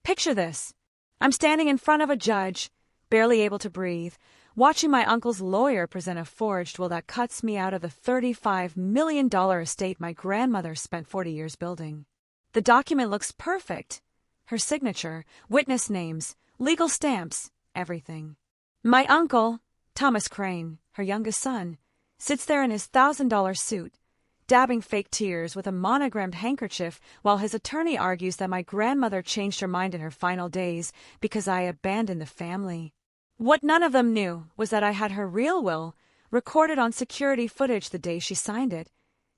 Picture this. I'm standing in front of a judge, barely able to breathe, watching my uncle's lawyer present a forged will that cuts me out of the $35 million estate my grandmother spent 40 years building. The document looks perfect. Her signature, witness names, legal stamps, everything. My uncle, Thomas Crane, her youngest son, sits there in his $1,000 suit, dabbing fake tears with a monogrammed handkerchief while his attorney argues that my grandmother changed her mind in her final days because I abandoned the family. What none of them knew was that I had her real will recorded on security footage the day she signed it,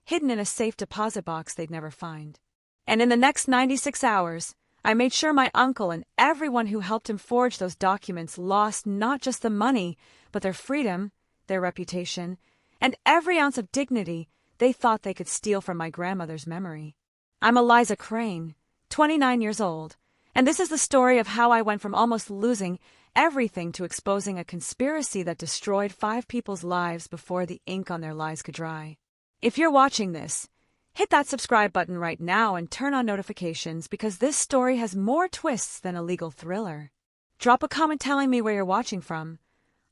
hidden in a safe deposit box they'd never find. And in the next 96 hours, I made sure my uncle and everyone who helped him forge those documents lost not just the money, but their freedom, their reputation, and every ounce of dignity they thought they could steal from my grandmother's memory. I'm Eliza Crane, 29 years old, and this is the story of how I went from almost losing everything to exposing a conspiracy that destroyed 5 people's lives before the ink on their lies could dry. If you're watching this, hit that subscribe button right now and turn on notifications because this story has more twists than a legal thriller. Drop a comment telling me where you're watching from.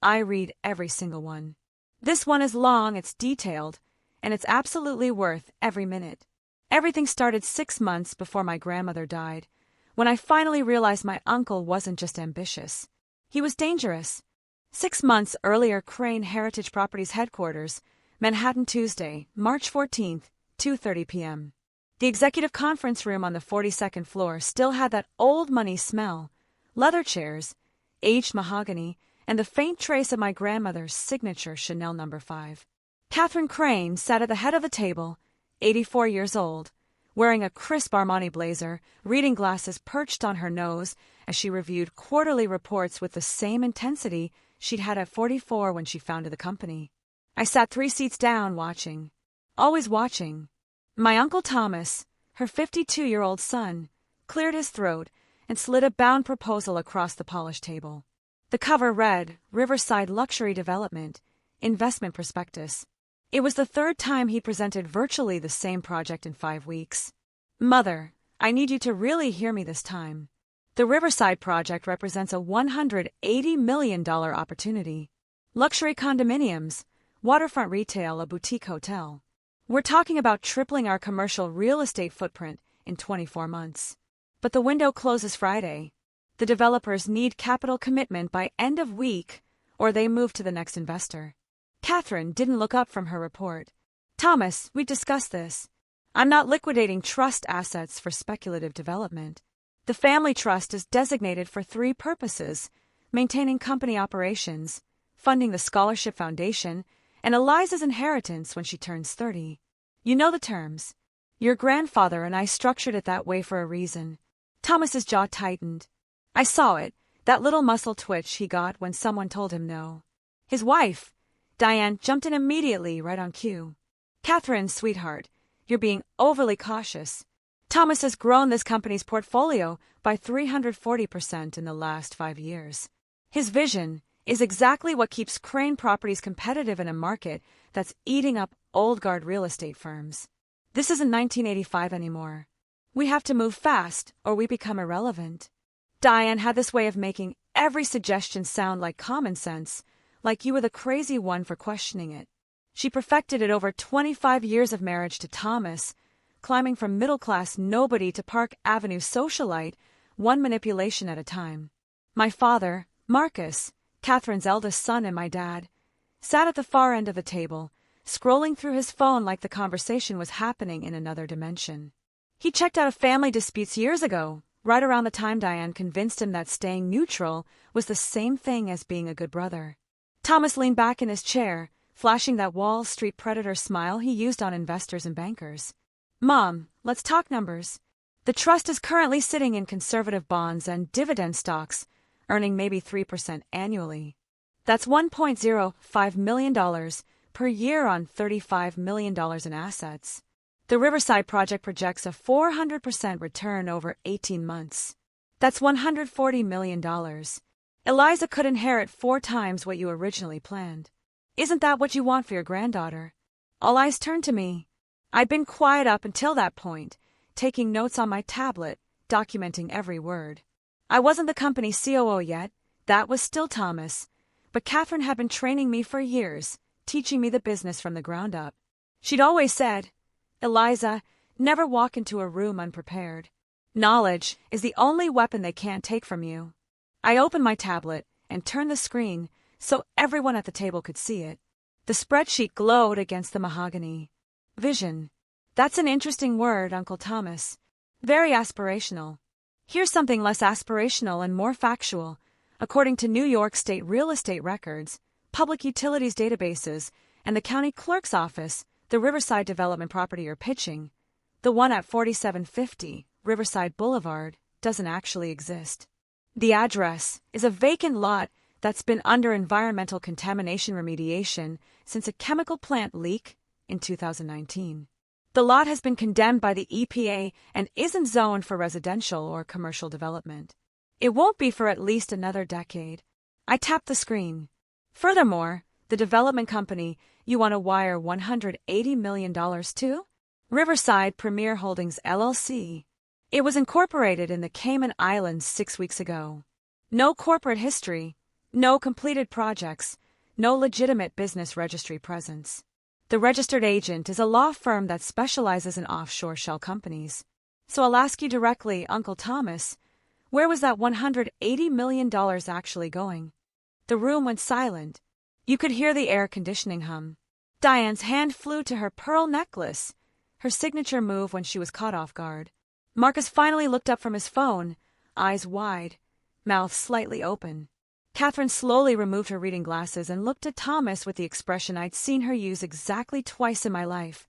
I read every single one. This one is long, it's detailed, and it's absolutely worth every minute. Everything started 6 months before my grandmother died, when I finally realized my uncle wasn't just ambitious. He was dangerous. 6 months earlier, Crane Heritage Properties headquarters, Manhattan, Tuesday, March 14th, 2:30 p.m. The executive conference room on the 42nd floor still had that old money smell, leather chairs, aged mahogany, and the faint trace of my grandmother's signature Chanel No. 5. Catherine Crane sat at the head of the table, 84 years old, wearing a crisp Armani blazer, reading glasses perched on her nose as she reviewed quarterly reports with the same intensity she'd had at 44 when she founded the company. I sat 3 seats down watching, always watching. My Uncle Thomas, her 52-year-old son, cleared his throat and slid a bound proposal across the polished table. The cover read, Riverside Luxury Development, Investment Prospectus. It was the 3rd time he presented virtually the same project in 5 weeks. Mother, I need you to really hear me this time. The Riverside project represents a $180 million opportunity. Luxury condominiums, waterfront retail, a boutique hotel. We're talking about tripling our commercial real estate footprint in 24 months. But the window closes Friday. The developers need capital commitment by end of week, or they move to the next investor. Catherine didn't look up from her report. Thomas, we discussed this. I'm not liquidating trust assets for speculative development. The family trust is designated for 3 purposes: maintaining company operations, funding the scholarship foundation, and Eliza's inheritance when she turns 30. You know the terms. Your grandfather and I structured it that way for a reason. Thomas's jaw tightened. I saw it, that little muscle twitch he got when someone told him no. His wife, Diane, jumped in immediately, right on cue. Catherine, sweetheart, you're being overly cautious. Thomas has grown this company's portfolio by 340% in the last 5 years. His vision is exactly what keeps Crane Properties competitive in a market that's eating up old guard real estate firms. This isn't 1985 anymore. We have to move fast or we become irrelevant. Diane had this way of making every suggestion sound like common sense, like you were the crazy one for questioning it. She perfected it over 25 years of marriage to Thomas, climbing from middle-class nobody to Park Avenue socialite, one manipulation at a time. My father, Marcus, Catherine's eldest son, and my dad sat at the far end of the table, scrolling through his phone like the conversation was happening in another dimension. He checked out of family disputes years ago, right around the time Diane convinced him that staying neutral was the same thing as being a good brother. Thomas leaned back in his chair, flashing that Wall Street predator smile he used on investors and bankers. Mom, let's talk numbers. The trust is currently sitting in conservative bonds and dividend stocks, earning maybe 3% annually. That's $1.05 million per year on $35 million in assets. The Riverside project projects a 400% return over 18 months. That's $140 million. Eliza could inherit 4 times what you originally planned. Isn't that what you want for your granddaughter? All eyes turned to me. I'd been quiet up until that point, taking notes on my tablet, documenting every word. I wasn't the company's COO yet, that was still Thomas, but Catherine had been training me for years, teaching me the business from the ground up. She'd always said, "Eliza, never walk into a room unprepared. Knowledge is the only weapon they can't take from you." I opened my tablet and turned the screen so everyone at the table could see it. The spreadsheet glowed against the mahogany. Vision. That's an interesting word, Uncle Thomas. Very aspirational. Here's something less aspirational and more factual. According to New York State real estate records, public utilities databases, and the county clerk's office, the Riverside development property you're pitching, the one at 4750 Riverside Boulevard, doesn't actually exist. The address is a vacant lot that's been under environmental contamination remediation since a chemical plant leak in 2019. The lot has been condemned by the EPA and isn't zoned for residential or commercial development. It won't be for at least another decade. I tapped the screen. Furthermore, the development company you want to wire $180 million to? Riverside Premier Holdings LLC. It was incorporated in the Cayman Islands 6 weeks ago. No corporate history, no completed projects, no legitimate business registry presence. The registered agent is a law firm that specializes in offshore shell companies. So I'll ask you directly, Uncle Thomas, where was that $180 million actually going? The room went silent. You could hear the air conditioning hum. Diane's hand flew to her pearl necklace, her signature move when she was caught off guard. Marcus finally looked up from his phone, eyes wide, mouth slightly open. Catherine slowly removed her reading glasses and looked at Thomas with the expression I'd seen her use exactly twice in my life.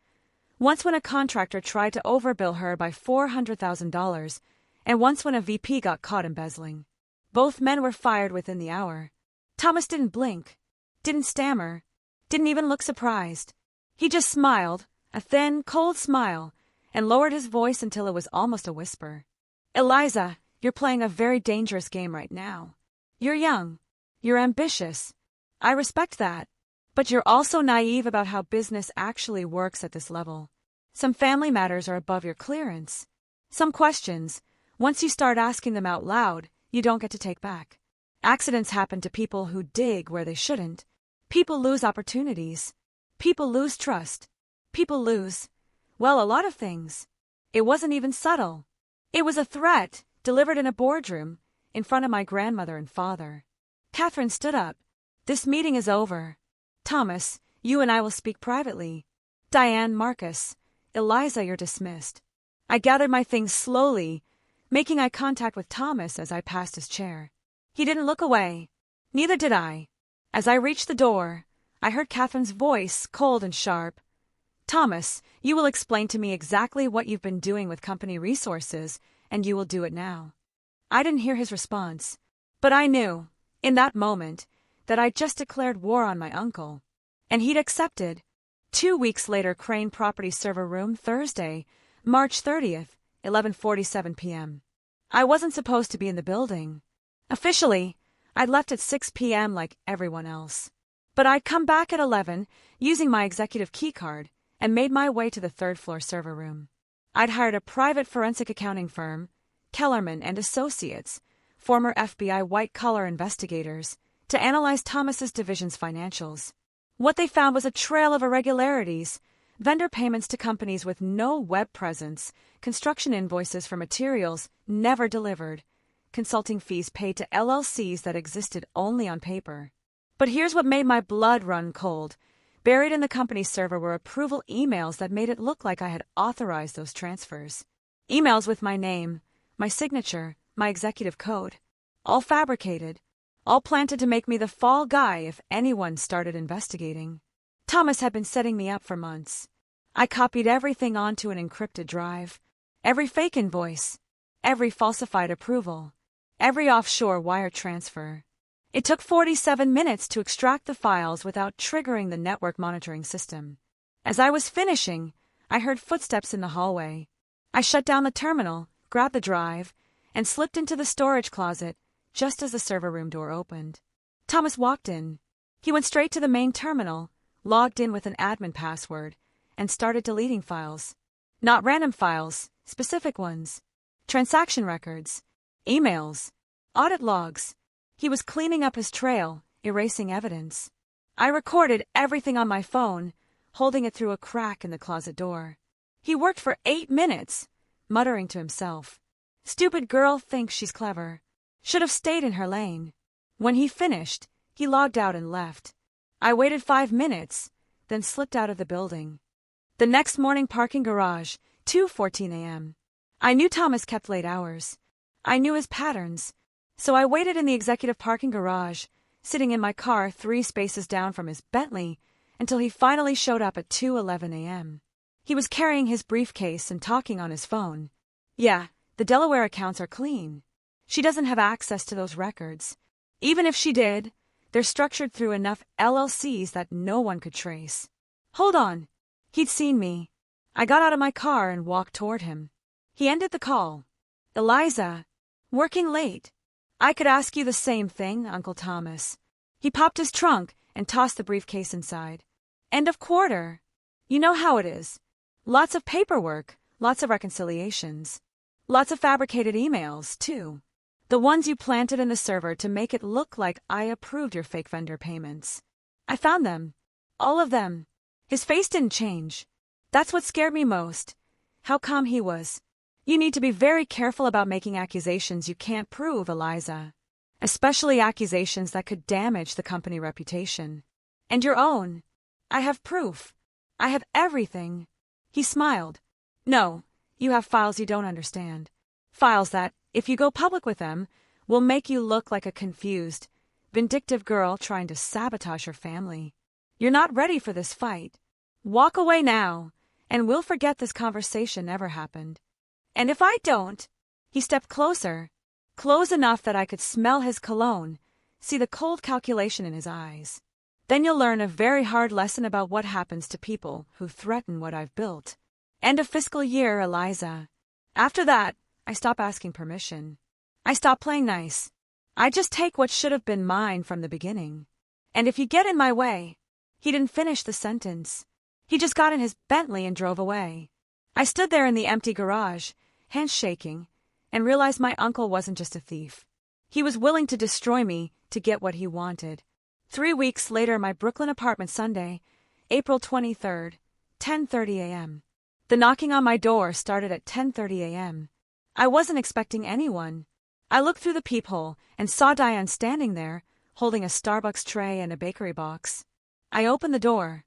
Once when a contractor tried to overbill her by $400,000, and once when a VP got caught embezzling. Both men were fired within the hour. Thomas didn't blink, didn't stammer, didn't even look surprised. He just smiled, a thin, cold smile, and lowered his voice until it was almost a whisper. "Eliza, you're playing a very dangerous game right now. You're young. You're ambitious. I respect that. But you're also naive about how business actually works at this level. Some family matters are above your clearance. Some questions, once you start asking them out loud, you don't get to take back. Accidents happen to people who dig where they shouldn't. People lose opportunities. People lose trust. People lose, well, a lot of things. It wasn't even subtle. It was a threat, delivered in a boardroom, in front of my grandmother and father. Catherine stood up. "This meeting is over. Thomas, you and I will speak privately. Diane, Marcus, Eliza, you're dismissed." I gathered my things slowly, making eye contact with Thomas as I passed his chair. He didn't look away. Neither did I. As I reached the door, I heard Catherine's voice, cold and sharp. "Thomas, you will explain to me exactly what you've been doing with company resources, and you will do it now." I didn't hear his response, but I knew, in that moment, that I'd just declared war on my uncle. And he'd accepted. 2 weeks later, Crane Property Server Room, Thursday, March 30th, 11:47 p.m. I wasn't supposed to be in the building. Officially, I'd left at 6 p.m. like everyone else. But I'd come back at 11, using my executive keycard, and made my way to the third-floor server room. I'd hired a private forensic accounting firm, Kellerman and Associates, former FBI white-collar investigators, to analyze Thomas's division's financials. What they found was a trail of irregularities, vendor payments to companies with no web presence, construction invoices for materials never delivered, consulting fees paid to LLCs that existed only on paper. But here's what made my blood run cold. Buried in the company's server were approval emails that made it look like I had authorized those transfers. Emails with my name, my signature, my executive code. All fabricated. All planted to make me the fall guy if anyone started investigating. Thomas had been setting me up for months. I copied everything onto an encrypted drive. Every fake invoice. Every falsified approval. Every offshore wire transfer. It took 47 minutes to extract the files without triggering the network monitoring system. As I was finishing, I heard footsteps in the hallway. I shut down the terminal, grabbed the drive, and slipped into the storage closet just as the server room door opened. Thomas walked in. He went straight to the main terminal, logged in with an admin password, and started deleting files. Not random files, specific ones. Transaction records, emails, Audit logs. He was cleaning up his trail, erasing evidence. I recorded everything on my phone, holding it through a crack in the closet door. He worked for 8 minutes, muttering to himself. Stupid girl thinks she's clever. Should have stayed in her lane. When he finished, he logged out and left. I waited 5 minutes, then slipped out of the building. The next morning, parking garage, 2:14 a.m. I knew Thomas kept late hours. I knew his patterns. So I waited in the executive parking garage, sitting in my car 3 spaces down from his Bentley, until he finally showed up at 2:11 a.m. He was carrying his briefcase and talking on his phone. Yeah, the Delaware accounts are clean. She doesn't have access to those records. Even if she did, they're structured through enough LLCs that no one could trace. Hold on. He'd seen me. I got out of my car and walked toward him. He ended the call. Eliza, working late. I could ask you the same thing, Uncle Thomas. He popped his trunk and tossed the briefcase inside. End of quarter. You know how it is. Lots of paperwork, lots of reconciliations. Lots of fabricated emails, too. The ones you planted in the server to make it look like I approved your fake vendor payments. I found them. All of them. His face didn't change. That's what scared me most. How calm he was. You need to be very careful about making accusations you can't prove, Eliza. Especially accusations that could damage the company reputation. And your own. I have proof. I have everything. He smiled. No, you have files you don't understand. Files that, if you go public with them, will make you look like a confused, vindictive girl trying to sabotage your family. You're not ready for this fight. Walk away now, and we'll forget this conversation ever happened. And if I don't, he stepped closer, close enough that I could smell his cologne, see the cold calculation in his eyes. Then you'll learn a very hard lesson about what happens to people who threaten what I've built. End of fiscal year, Eliza. After that, I stop asking permission. I stop playing nice. I just take what should have been mine from the beginning. And if you get in my way... He didn't finish the sentence. He just got in his Bentley and drove away. I stood there in the empty garage, hands shaking, and realized my uncle wasn't just a thief. He was willing to destroy me to get what he wanted. 3 weeks later, my Brooklyn apartment, Sunday, April 23rd, 10:30 a.m. The knocking on my door started at 10:30 a.m. I wasn't expecting anyone. I looked through the peephole and saw Diane standing there, holding a Starbucks tray and a bakery box. I opened the door.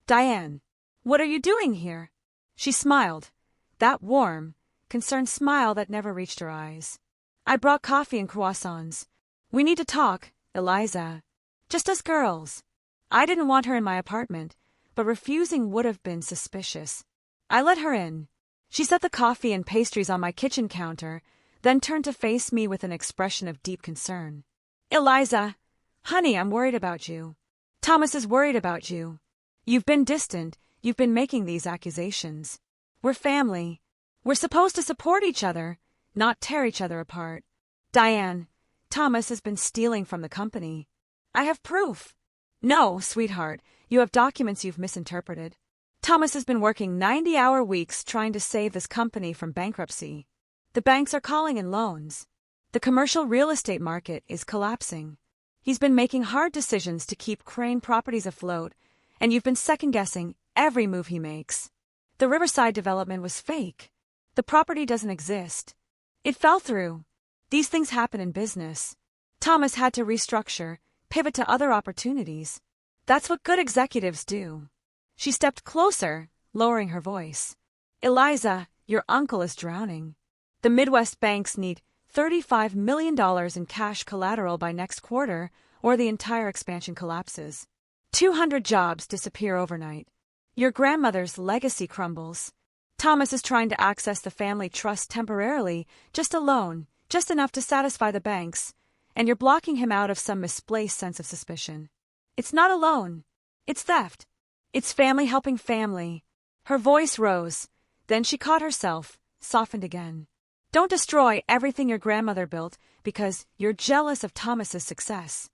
Diane, what are you doing here? She smiled, that warm, concerned smile that never reached her eyes. I brought coffee and croissants. We need to talk, Eliza. Just us girls. I didn't want her in my apartment, but refusing would have been suspicious. I let her in. She set the coffee and pastries on my kitchen counter, then turned to face me with an expression of deep concern. Eliza, honey, I'm worried about you. Thomas is worried about you. You've been distant. You've been making these accusations. We're family. We're supposed to support each other, not tear each other apart. Diane, Thomas has been stealing from the company. I have proof. No, sweetheart, you have documents you've misinterpreted. Thomas has been working 90-hour weeks trying to save this company from bankruptcy. The banks are calling in loans. The commercial real estate market is collapsing. He's been making hard decisions to keep Crane Properties afloat, and you've been second-guessing every move he makes. The Riverside development was fake. The property doesn't exist. It fell through. These things happen in business. Thomas had to restructure, pivot to other opportunities. That's what good executives do. She stepped closer, lowering her voice. Eliza, your uncle is drowning. The Midwest banks need $35 million in cash collateral by next quarter, or the entire expansion collapses. 200 jobs disappear overnight. Your grandmother's legacy crumbles. Thomas is trying to access the family trust temporarily, just a loan, just enough to satisfy the banks, and you're blocking him out of some misplaced sense of suspicion. It's not a loan. It's theft. It's family helping family. Her voice rose. Then she caught herself, softened again. Don't destroy everything your grandmother built because you're jealous of Thomas's success.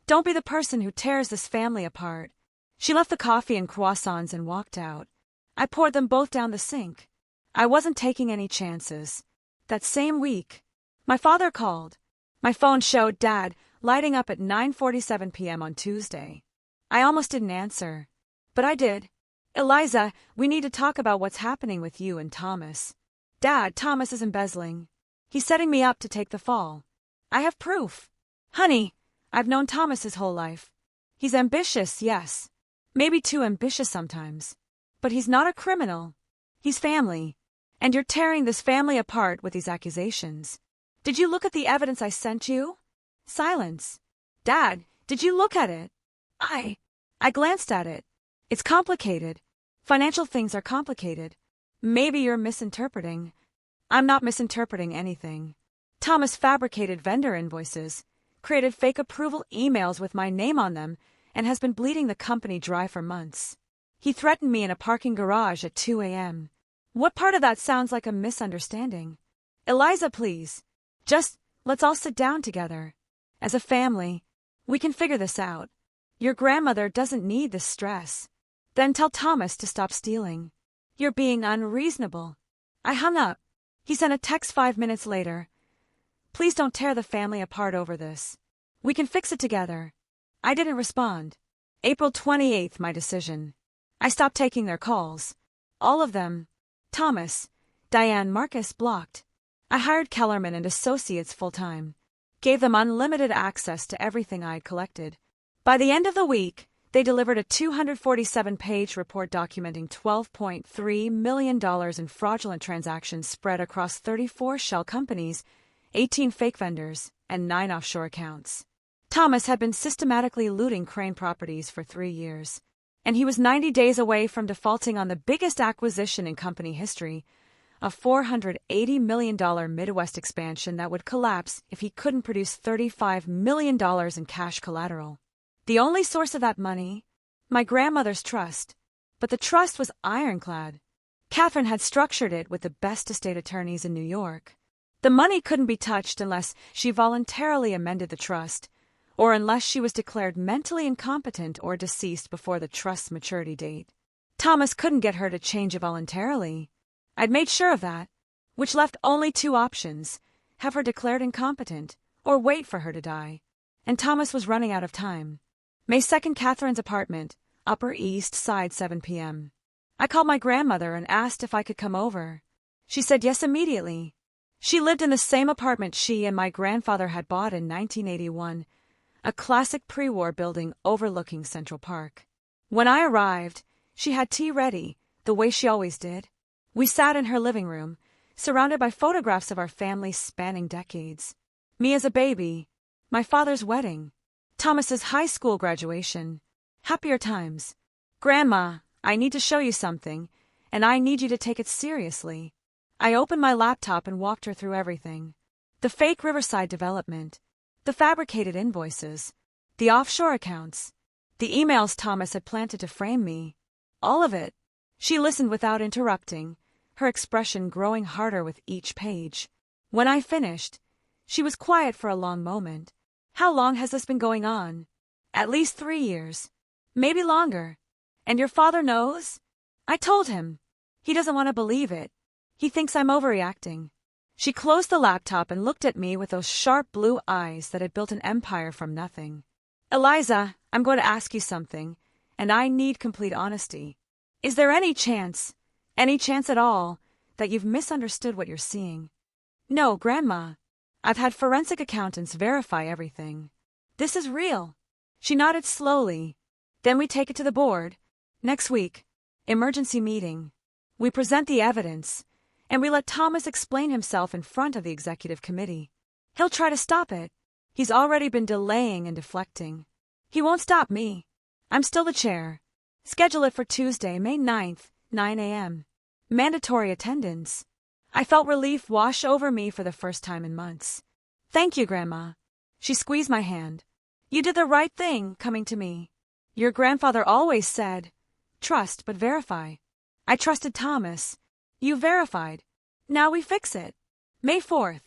Don't be the person who tears this family apart. She left the coffee and croissants and walked out. I poured them both down the sink. I wasn't taking any chances. That same week, my father called. My phone showed Dad lighting up at 9:47 p.m. on Tuesday. I almost didn't answer. But I did. Eliza, we need to talk about what's happening with you and Thomas. Dad, Thomas is embezzling. He's setting me up to take the fall. I have proof. Honey, I've known Thomas his whole life. He's ambitious, yes. Maybe too ambitious sometimes. But he's not a criminal. He's family. And you're tearing this family apart with these accusations. Did you look at the evidence I sent you? Silence. Dad, did you look at it? I glanced at it. It's complicated. Financial things are complicated. Maybe you're misinterpreting. I'm not misinterpreting anything. Thomas fabricated vendor invoices, created fake approval emails with my name on them, and has been bleeding the company dry for months. He threatened me in a parking garage at 2 a.m. What part of that sounds like a misunderstanding? Eliza, please. Just, let's all sit down together. As a family, we can figure this out. Your grandmother doesn't need this stress. Then tell Thomas to stop stealing. You're being unreasonable. I hung up. He sent a text 5 minutes later. Please don't tear the family apart over this. We can fix it together. I didn't respond. April 28th, my decision. I stopped taking their calls. All of them. Thomas, Diane, Marcus blocked. I hired Kellerman and Associates full-time. Gave them unlimited access to everything I had collected. By the end of the week, they delivered a 247-page report documenting $12.3 million in fraudulent transactions spread across 34 shell companies, 18 fake vendors, and 9 offshore accounts. Thomas had been systematically looting Crane properties for 3 years, and he was 90 days away from defaulting on the biggest acquisition in company history, a $480 million Midwest expansion that would collapse if he couldn't produce $35 million in cash collateral. The only source of that money? My grandmother's trust. But the trust was ironclad. Catherine had structured it with the best estate attorneys in New York. The money couldn't be touched unless she voluntarily amended the trust, or unless she was declared mentally incompetent or deceased before the trust's maturity date. Thomas couldn't get her to change it voluntarily. I'd made sure of that, which left only 2 options: have her declared incompetent, or wait for her to die. And Thomas was running out of time. May 2nd, Catherine's apartment, Upper East Side, 7 p.m. I called my grandmother and asked if I could come over. She said yes immediately. She lived in the same apartment she and my grandfather had bought in 1981, a classic pre-war building overlooking Central Park. When I arrived, she had tea ready, the way she always did. We sat in her living room, surrounded by photographs of our family spanning decades. Me as a baby, my father's wedding, Thomas's high school graduation, happier times. Grandma, I need to show you something, and I need you to take it seriously. I opened my laptop and walked her through everything. The fake Riverside development, the fabricated invoices, the offshore accounts, the emails Thomas had planted to frame me. All of it. She listened without interrupting, her expression growing harder with each page. When I finished, she was quiet for a long moment. How long has this been going on? At least 3 years. Maybe longer. And your father knows? I told him. He doesn't want to believe it. He thinks I'm overreacting. She closed the laptop and looked at me with those sharp blue eyes that had built an empire from nothing. Eliza, I'm going to ask you something, and I need complete honesty. Is there any chance at all, that you've misunderstood what you're seeing? No, Grandma. I've had forensic accountants verify everything. This is real. She nodded slowly. Then we take it to the board. Next week. Emergency meeting. We present the evidence, and we let Thomas explain himself in front of the executive committee. He'll try to stop it. He's already been delaying and deflecting. He won't stop me. I'm still the chair. Schedule it for Tuesday, May 9th, 9 a.m. Mandatory attendance. I felt relief wash over me for the first time in months. Thank you, Grandma. She squeezed my hand. You did the right thing coming to me. Your grandfather always said, trust but verify. I trusted Thomas. You verified. Now we fix it. May 4th.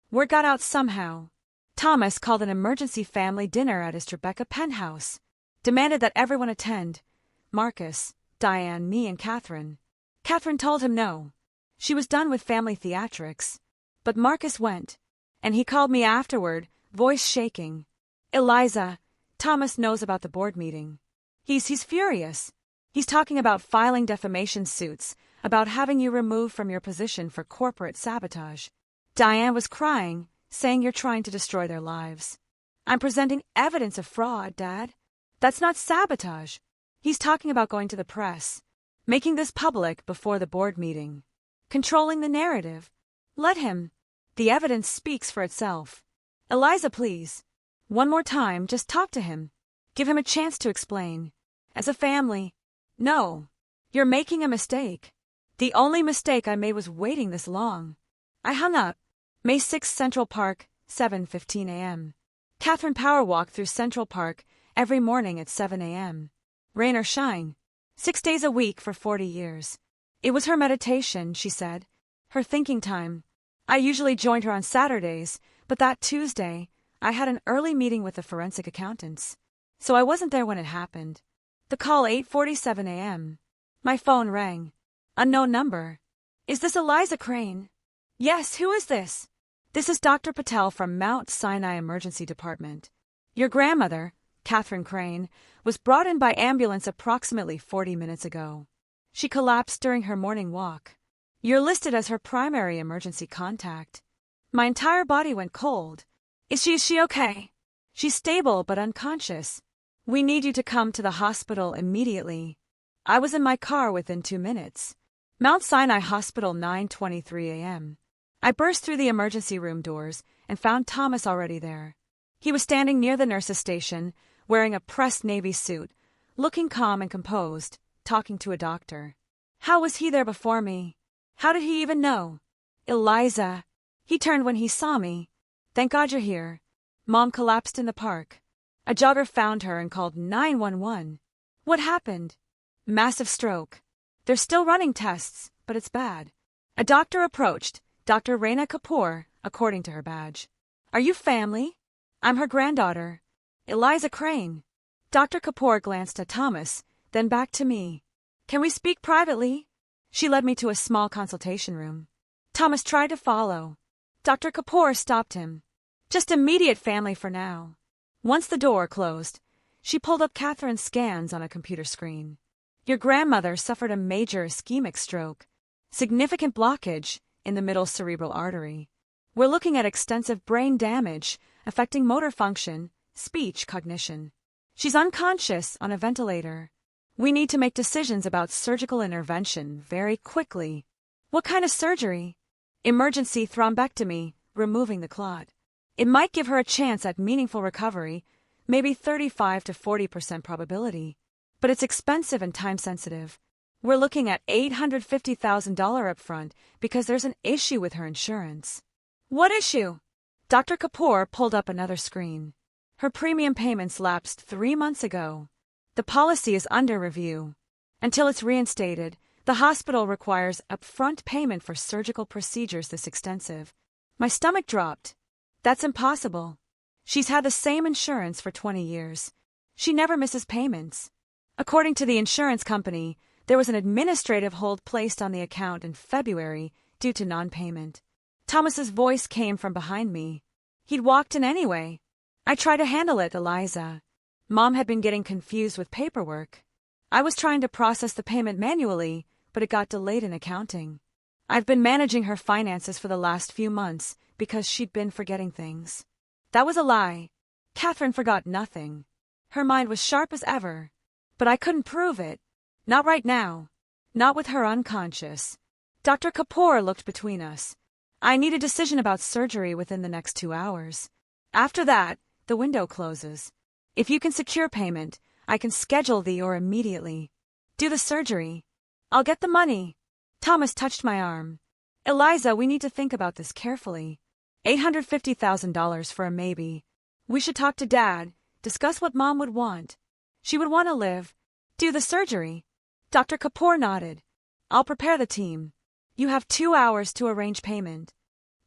Word got out somehow. Thomas called an emergency family dinner at his Tribeca penthouse. Demanded that everyone attend. Marcus, Diane, me, and Catherine. Catherine told him no. She was done with family theatrics. But Marcus went, and he called me afterward, voice shaking. Eliza, Thomas knows about the board meeting. He's furious. He's talking about filing defamation suits, about having you removed from your position for corporate sabotage. Diane was crying, saying you're trying to destroy their lives. I'm presenting evidence of fraud, Dad. That's not sabotage. He's talking about going to the press, making this public before the board meeting, controlling the narrative. Let him. The evidence speaks for itself. Eliza, please. One more time, just talk to him. Give him a chance to explain. As a family. No. You're making a mistake. The only mistake I made was waiting this long. I hung up. May 6th, Central Park, 7:15 a.m. Catherine Power walked through Central Park every morning at 7 a.m. Rain or shine. 6 days a week for 40 years. It was her meditation, she said. Her thinking time. I usually joined her on Saturdays, but that Tuesday, I had an early meeting with the forensic accountants. So I wasn't there when it happened. The call 8:47 a.m. My phone rang. Unknown number. Is this Eliza Crane? Yes, who is this? This is Dr. Patel from Mount Sinai Emergency Department. Your grandmother, Catherine Crane, was brought in by ambulance approximately 40 minutes ago. She collapsed during her morning walk. You're listed as her primary emergency contact. My entire body went cold. Is she okay? She's stable but unconscious. We need you to come to the hospital immediately. I was in my car within 2 minutes. Mount Sinai Hospital, 9:23 a.m. I burst through the emergency room doors and found Thomas already there. He was standing near the nurse's station, wearing a pressed navy suit, looking calm and composed, talking to a doctor. How was he there before me? How did he even know? Eliza. He turned when he saw me. Thank God you're here. Mom collapsed in the park. A jogger found her and called 911. What happened? Massive stroke. They're still running tests, but it's bad. A doctor approached, Dr. Reina Kapoor, according to her badge. Are you family? I'm her granddaughter, Eliza Crane. Dr. Kapoor glanced at Thomas, then back to me. Can we speak privately? She led me to a small consultation room. Thomas tried to follow. Dr. Kapoor stopped him. Just immediate family for now. Once the door closed, she pulled up Catherine's scans on a computer screen. Your grandmother suffered a major ischemic stroke, significant blockage in the middle cerebral artery. We're looking at extensive brain damage affecting motor function, speech, cognition. She's unconscious on a ventilator. We need to make decisions about surgical intervention very quickly. What kind of surgery? Emergency thrombectomy, removing the clot. It might give her a chance at meaningful recovery, maybe 35 to 40% probability. But it's expensive and time-sensitive. We're looking at $850,000 upfront because there's an issue with her insurance. What issue? Dr. Kapoor pulled up another screen. Her premium payments lapsed 3 months ago. The policy is under review. Until it's reinstated, the hospital requires upfront payment for surgical procedures this extensive. My stomach dropped. That's impossible. She's had the same insurance for 20 years. She never misses payments. According to the insurance company, there was an administrative hold placed on the account in February due to non-payment. Thomas's voice came from behind me. He'd walked in anyway. I tried to handle it, Eliza. Mom had been getting confused with paperwork. I was trying to process the payment manually, but it got delayed in accounting. I've been managing her finances for the last few months because she'd been forgetting things. That was a lie. Catherine forgot nothing. Her mind was sharp as ever. But I couldn't prove it. Not right now. Not with her unconscious. Dr. Kapoor looked between us. I need a decision about surgery within the next 2 hours. After that, the window closes. If you can secure payment, I can schedule the OR immediately. Do the surgery. I'll get the money. Thomas touched my arm. Eliza, we need to think about this carefully. $850,000 for a maybe. We should talk to Dad, discuss what Mom would want. She would want to live. Do the surgery. Dr. Kapoor nodded. I'll prepare the team. You have 2 hours to arrange payment.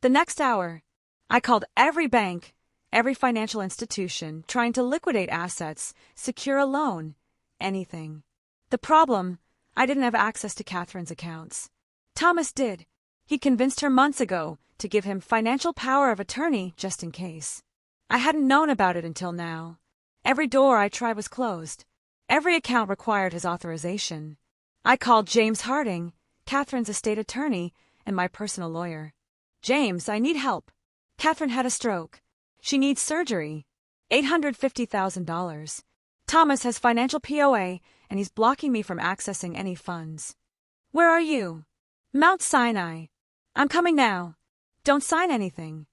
The next hour, I called every bank, every financial institution, trying to liquidate assets, secure a loan, anything. The problem, I didn't have access to Catherine's accounts. Thomas did. He convinced her months ago to give him financial power of attorney just in case. I hadn't known about it until now. Every door I tried was closed. Every account required his authorization. I called James Harding, Catherine's estate attorney, and my personal lawyer. James, I need help. Catherine had a stroke. She needs surgery. $850,000. Thomas has financial POA, and he's blocking me from accessing any funds. Where are you? Mount Sinai. I'm coming now. Don't sign anything.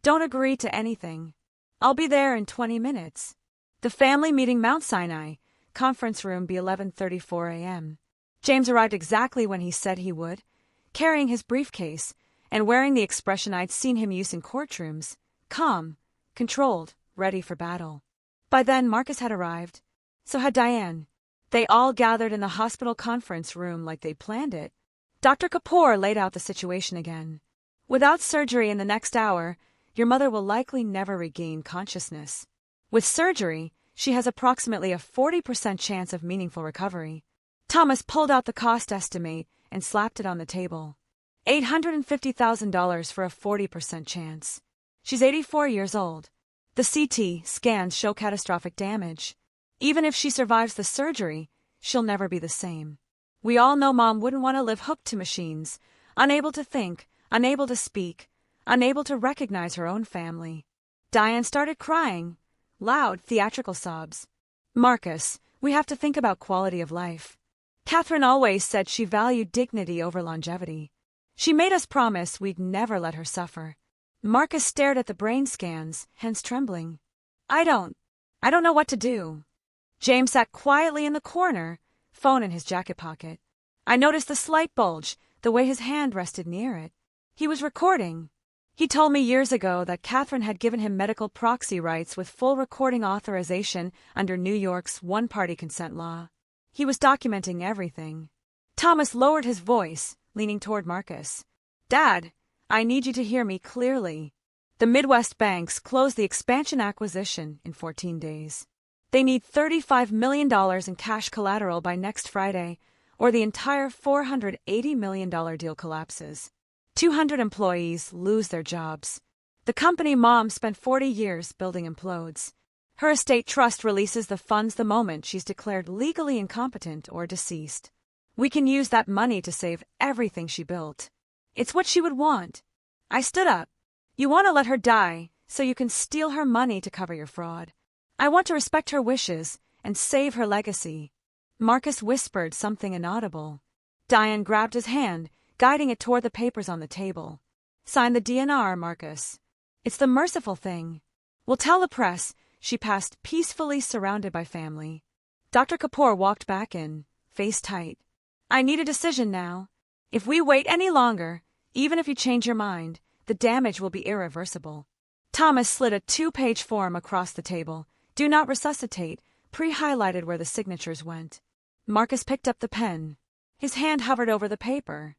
Don't agree to anything. I'll be there in 20 minutes. The family meeting, Mount Sinai. Conference room, be 11:34 a.m. James arrived exactly when he said he would, carrying his briefcase and wearing the expression I'd seen him use in courtrooms, calm, controlled, ready for battle. By then, Marcus had arrived. So had Diane. They all gathered in the hospital conference room like they'd planned it. Dr. Kapoor laid out the situation again. Without surgery in the next hour, your mother will likely never regain consciousness. With surgery, she has approximately a 40% chance of meaningful recovery. Thomas pulled out the cost estimate and slapped it on the table. $850,000 for a 40% chance. She's 84 years old. The CT scans show catastrophic damage. Even if she survives the surgery, she'll never be the same. We all know Mom wouldn't want to live hooked to machines, unable to think, unable to speak, unable to recognize her own family. Diane started crying, loud, theatrical sobs. Marcus, we have to think about quality of life. Catherine always said she valued dignity over longevity. She made us promise we'd never let her suffer. Marcus stared at the brain scans, hands trembling. I don't know what to do. James sat quietly in the corner, phone in his jacket pocket. I noticed the slight bulge, the way his hand rested near it. He was recording. He told me years ago that Catherine had given him medical proxy rights with full recording authorization under New York's one-party consent law. He was documenting everything. Thomas lowered his voice, leaning toward Marcus. Dad, I need you to hear me clearly. The Midwest banks closed the expansion acquisition in 14 days. They need $35 million in cash collateral by next Friday, or the entire $480 million deal collapses. 200 employees lose their jobs. The company Mom spent 40 years building implodes. Her estate trust releases the funds the moment she's declared legally incompetent or deceased. We can use that money to save everything she built. It's what she would want. I stood up. You want to let her die so you can steal her money to cover your fraud. I want to respect her wishes and save her legacy. Marcus whispered something inaudible. Diane grabbed his hand, guiding it toward the papers on the table. Sign the DNR, Marcus. It's the merciful thing. We'll tell the press. She passed peacefully surrounded by family. Dr. Kapoor walked back in, face tight. I need a decision now. If we wait any longer, even if you change your mind, the damage will be irreversible. Thomas slid a 2-page form across the table. Do not resuscitate, pre-highlighted where the signatures went. Marcus picked up the pen. His hand hovered over the paper.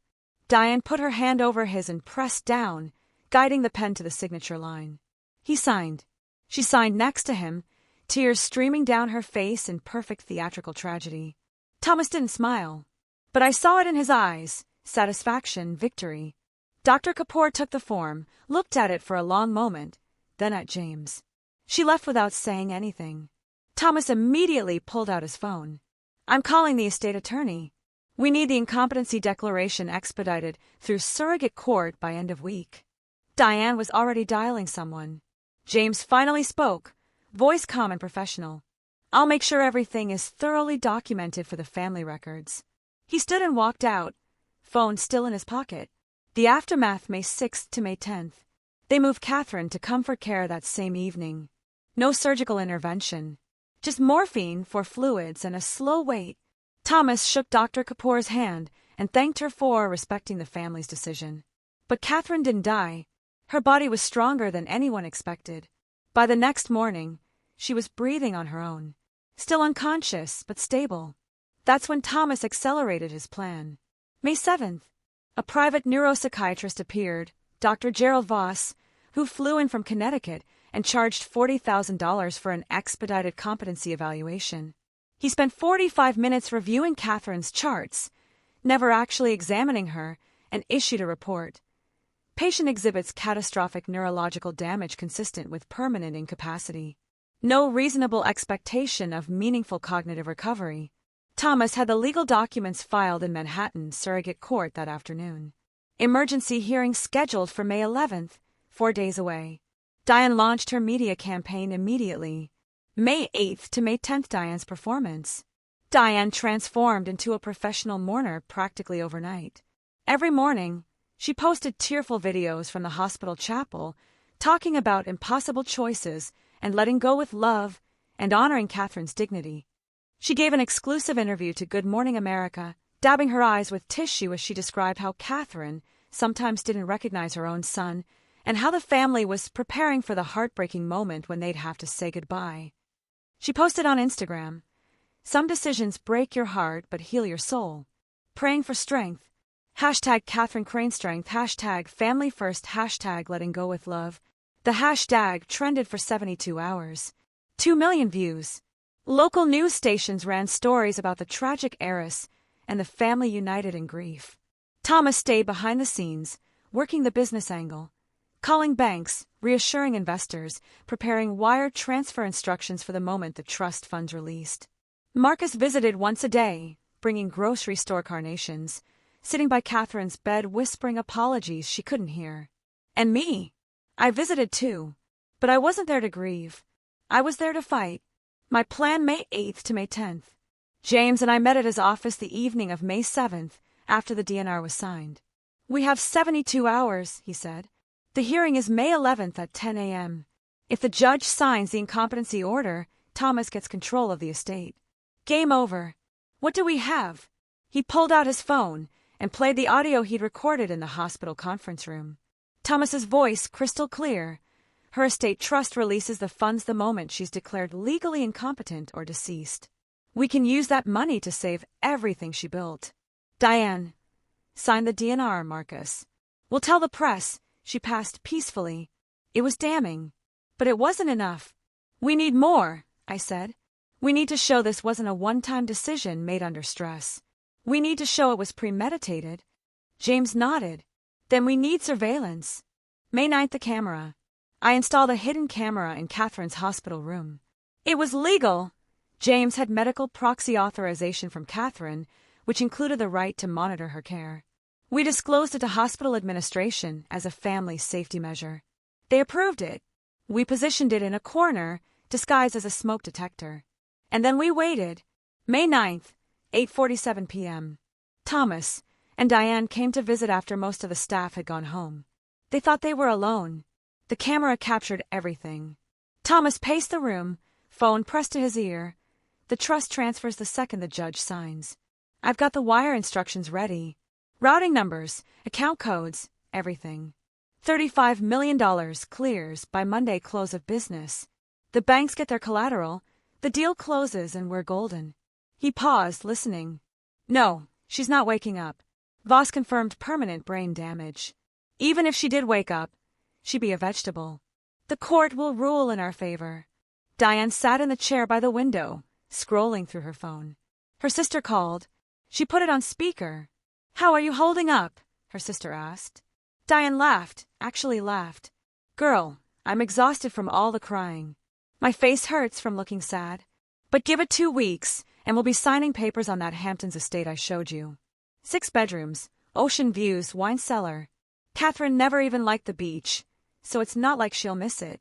Diane put her hand over his and pressed down, guiding the pen to the signature line. He signed. She signed next to him, tears streaming down her face in perfect theatrical tragedy. Thomas didn't smile, but I saw it in his eyes, satisfaction, victory. Dr. Kapoor took the form, looked at it for a long moment, then at James. She left without saying anything. Thomas immediately pulled out his phone. I'm calling the estate attorney. We need the incompetency declaration expedited through surrogate court by end of week. Diane was already dialing someone. James finally spoke, voice calm and professional. I'll make sure everything is thoroughly documented for the family records. He stood and walked out, phone still in his pocket. The aftermath, May 6th to May 10th. They moved Catherine to comfort care that same evening. No surgical intervention. Just morphine for fluids and a slow wait. Thomas shook Dr. Kapoor's hand and thanked her for respecting the family's decision. But Catherine didn't die. Her body was stronger than anyone expected. By the next morning, she was breathing on her own. Still unconscious, but stable. That's when Thomas accelerated his plan. May 7th. A private neuropsychiatrist appeared, Dr. Gerald Voss, who flew in from Connecticut and charged $40,000 for an expedited competency evaluation. He spent 45 minutes reviewing Catherine's charts, never actually examining her, and issued a report. Patient exhibits catastrophic neurological damage consistent with permanent incapacity. No reasonable expectation of meaningful cognitive recovery. Thomas had the legal documents filed in Manhattan surrogate court that afternoon. Emergency hearing scheduled for May 11th, 4 days away. Diane launched her media campaign immediately. May 8th to May 10th, Diane's performance. Diane transformed into a professional mourner practically overnight. Every morning, she posted tearful videos from the hospital chapel, talking about impossible choices and letting go with love and honoring Catherine's dignity. She gave an exclusive interview to Good Morning America, dabbing her eyes with tissue as she described how Catherine sometimes didn't recognize her own son and how the family was preparing for the heartbreaking moment when they'd have to say goodbye. She posted on Instagram, "Some decisions break your heart but heal your soul. Praying for strength. Hashtag Catherine Crane Strength. Hashtag Family First. Hashtag Letting Go with Love." The hashtag trended for 72 hours. 2 million views. Local news stations ran stories about the tragic heiress and the family united in grief. Thomas stayed behind the scenes, working the business angle, calling banks, reassuring investors, preparing wire transfer instructions for the moment the trust funds released. Marcus visited once a day, bringing grocery store carnations, sitting by Catherine's bed whispering apologies she couldn't hear. And me. I visited too. But I wasn't there to grieve. I was there to fight. My plan May 8th to May 10th. James and I met at his office the evening of May 7th, after the DNR was signed. "We have 72 hours, he said. "The hearing is May 11th at 10 a.m. If the judge signs the incompetency order, Thomas gets control of the estate. Game over. What do we have?" He pulled out his phone and played the audio he'd recorded in the hospital conference room. Thomas's voice crystal clear. Her estate trust releases the funds the moment she's declared legally incompetent or deceased. We can use that money to save everything she built. Diane. Sign the DNR, Marcus. We'll tell the press. She passed peacefully. It was damning. But it wasn't enough. We need more, I said. We need to show this wasn't a one-time decision made under stress. We need to show it was premeditated. James nodded. Then we need surveillance. May 9th, the camera. I installed a hidden camera in Catherine's hospital room. It was legal. James had medical proxy authorization from Catherine, which included the right to monitor her care. We disclosed it to hospital administration as a family safety measure. They approved it. We positioned it in a corner, disguised as a smoke detector. And then we waited. May 9th, 8:47 p.m. Thomas and Diane came to visit after most of the staff had gone home. They thought they were alone. The camera captured everything. Thomas paced the room, phone pressed to his ear. The trust transfers the second the judge signs. I've got the wire instructions ready. Routing numbers, account codes, everything. $35 million clears by Monday close of business. The banks get their collateral. The deal closes and we're golden. He paused, listening. No, she's not waking up. Voss confirmed permanent brain damage. Even if she did wake up, she'd be a vegetable. The court will rule in our favor. Diane sat in the chair by the window, scrolling through her phone. Her sister called. She put it on speaker. How are you holding up? Her sister asked. Diane laughed, actually laughed. Girl, I'm exhausted from all the crying. My face hurts from looking sad. But give it 2 weeks, and we'll be signing papers on that Hamptons estate I showed you. 6 bedrooms, ocean views, wine cellar. Catherine never even liked the beach, so it's not like she'll miss it.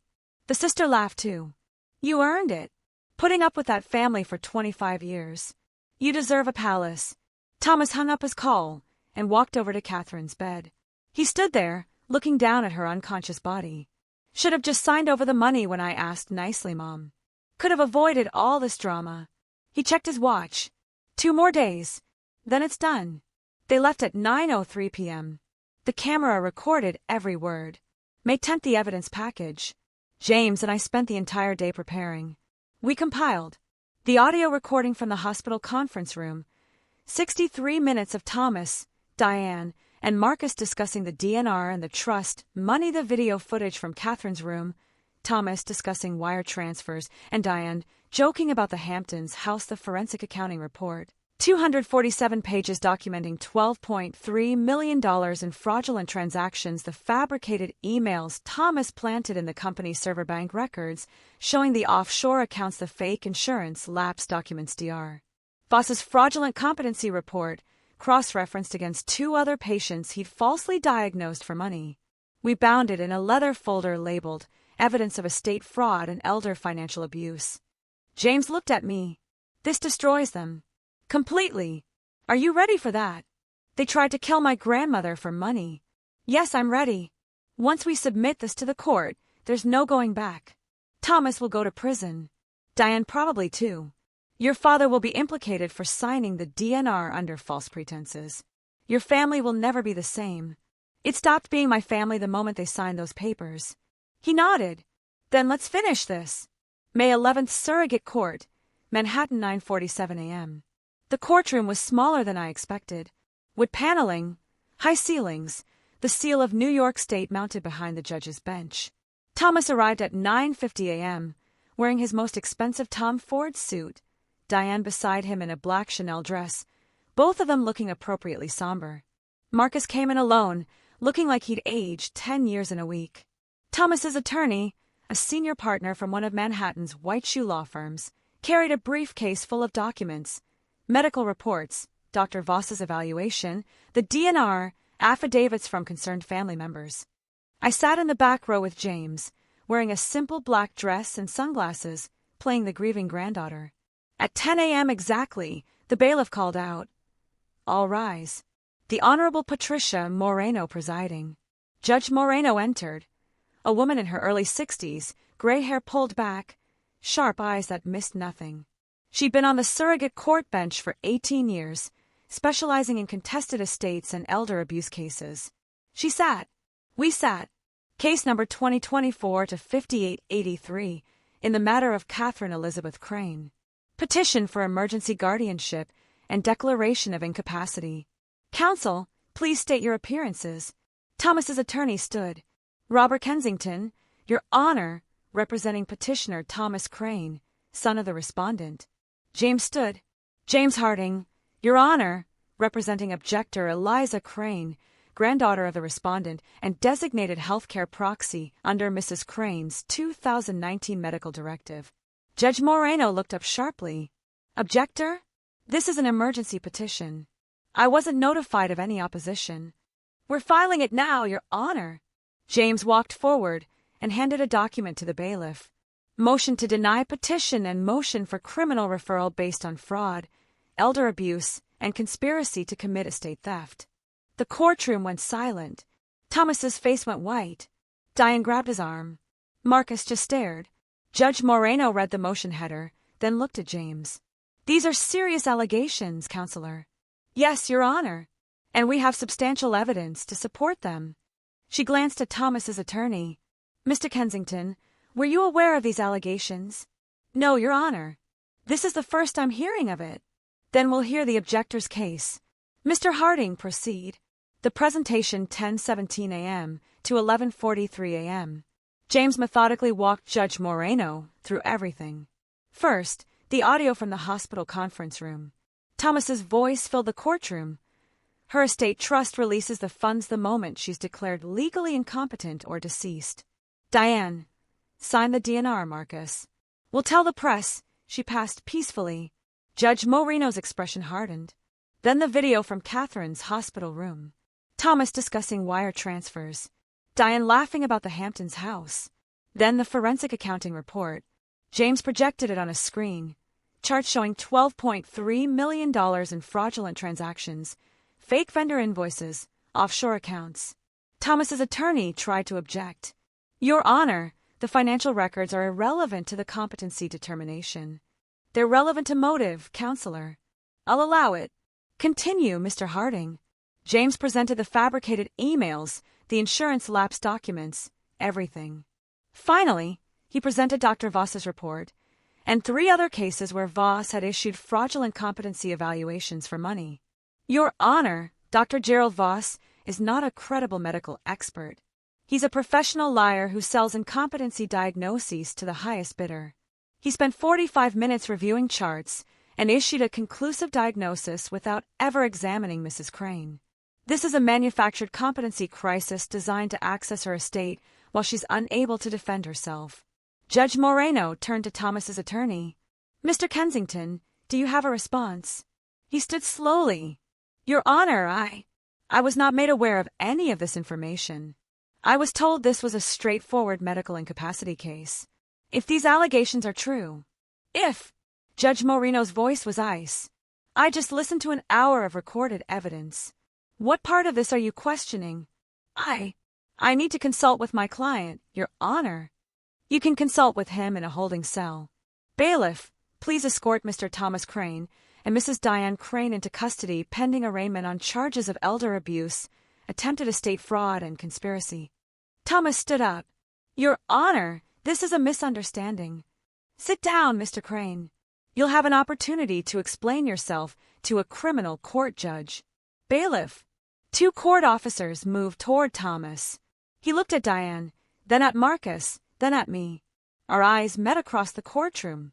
The sister laughed too. You earned it. Putting up with that family for 25 years. You deserve a palace. Thomas hung up his call and walked over to Catherine's bed. He stood there, looking down at her unconscious body. Should have just signed over the money when I asked nicely, Mom. Could have avoided all this drama. He checked his watch. 2 more days. Then it's done. They left at 9:03 p.m. The camera recorded every word. May 10th, the evidence package. James and I spent the entire day preparing. We compiled the audio recording from the hospital conference room, 63 minutes of Thomas, Diane, and Marcus discussing the DNR and the trust, money, the video footage from Catherine's room, Thomas discussing wire transfers, and Diane joking about the Hamptons house, the forensic accounting report. 247 pages documenting $12.3 million in fraudulent transactions, the fabricated emails Thomas planted in the company's server bank records, showing the offshore accounts, the fake insurance lapse documents Dr. Voss's fraudulent competency report, cross-referenced against 2 other patients he'd falsely diagnosed for money. We bound it in a leather folder labeled Evidence of Estate Fraud and Elder Financial Abuse. James looked at me. This destroys them. Completely. Are you ready for that? They tried to kill my grandmother for money. Yes, I'm ready. Once we submit this to the court, there's no going back. Thomas will go to prison. Diane probably too. Your father will be implicated for signing the DNR under false pretenses. Your family will never be the same. It stopped being my family the moment they signed those papers. He nodded. Then let's finish this. May 11th, Surrogate Court, Manhattan, 9:47 a.m. The courtroom was smaller than I expected. Wood paneling, high ceilings, the seal of New York State mounted behind the judge's bench. Thomas arrived at 9:50 a.m., wearing his most expensive Tom Ford suit, Diane beside him in a black Chanel dress, both of them looking appropriately somber. Marcus came in alone, looking like he'd aged 10 years in a week. Thomas's attorney, a senior partner from one of Manhattan's white shoe law firms, carried a briefcase full of documents, medical reports, Dr. Voss's evaluation, the DNR, affidavits from concerned family members. I sat in the back row with James, wearing a simple black dress and sunglasses, playing the grieving granddaughter. At 10 a.m. exactly, the bailiff called out, "All rise." The Honorable Patricia Moreno presiding. Judge Moreno entered. A woman in her early 60s, gray hair pulled back, sharp eyes that missed nothing. She'd been on the surrogate court bench for 18 years, specializing in contested estates and elder abuse cases. She sat. We sat. Case number 2024-5883, in the matter of Catherine Elizabeth Crane. Petition for emergency guardianship and declaration of incapacity. Counsel, please state your appearances. Thomas's attorney stood. Robert Kensington, Your Honor, representing petitioner Thomas Crane, son of the respondent. James stood. James Harding, Your Honor, representing objector Eliza Crane, granddaughter of the respondent and designated healthcare proxy under Mrs. Crane's 2019 medical directive. Judge Moreno looked up sharply. Objector? This is an emergency petition. I wasn't notified of any opposition. We're filing it now, Your Honor. James walked forward and handed a document to the bailiff. Motion to deny petition and motion for criminal referral based on fraud, elder abuse, and conspiracy to commit estate theft. The courtroom went silent. Thomas's face went white. Diane grabbed his arm. Marcus just stared. Judge Moreno read the motion header, then looked at James. These are serious allegations, Counselor. Yes, Your Honor, and we have substantial evidence to support them. She glanced at Thomas's attorney. Mr. Kensington, were you aware of these allegations? No, Your Honor. This is the first I'm hearing of it. Then we'll hear the objector's case. Mr. Harding, proceed. The presentation 10:17 a.m. to 11:43 a.m. James methodically walked Judge Moreno through everything. First, the audio from the hospital conference room. Thomas's voice filled the courtroom. Her estate trust releases the funds the moment she's declared legally incompetent or deceased. Diane, sign the DNR, Marcus. We'll tell the press. She passed peacefully. Judge Moreno's expression hardened. Then the video from Catherine's hospital room. Thomas discussing wire transfers. Diane laughing about the Hamptons house. Then the forensic accounting report. James projected it on a screen. Charts showing $12.3 million in fraudulent transactions, fake vendor invoices, offshore accounts. Thomas's attorney tried to object. Your Honor, the financial records are irrelevant to the competency determination. They're relevant to motive, Counselor. I'll allow it. Continue, Mr. Harding. James presented the fabricated emails, the insurance lapse documents, everything. Finally, he presented Dr. Voss's report and 3 other cases where Voss had issued fraudulent competency evaluations for money. Your Honor, Dr. Gerald Voss is not a credible medical expert. He's a professional liar who sells incompetency diagnoses to the highest bidder. He spent 45 minutes reviewing charts and issued a conclusive diagnosis without ever examining Mrs. Crane. This is a manufactured competency crisis designed to access her estate while she's unable to defend herself. Judge Moreno turned to Thomas's attorney. Mr. Kensington, do you have a response? He stood slowly. Your Honor, I was not made aware of any of this information. I was told this was a straightforward medical incapacity case. If these allegations are true, Judge Moreno's voice was ice. I just listened to an hour of recorded evidence. What part of this are you questioning? I need to consult with my client, Your Honor. You can consult with him in a holding cell. Bailiff, please escort Mr. Thomas Crane and Mrs. Diane Crane into custody pending arraignment on charges of elder abuse, attempted estate fraud, and conspiracy. Thomas stood up. Your Honor, this is a misunderstanding. Sit down, Mr. Crane. You'll have an opportunity to explain yourself to a criminal court judge. Bailiff. 2 court officers moved toward Thomas. He looked at Diane, then at Marcus, then at me. Our eyes met across the courtroom.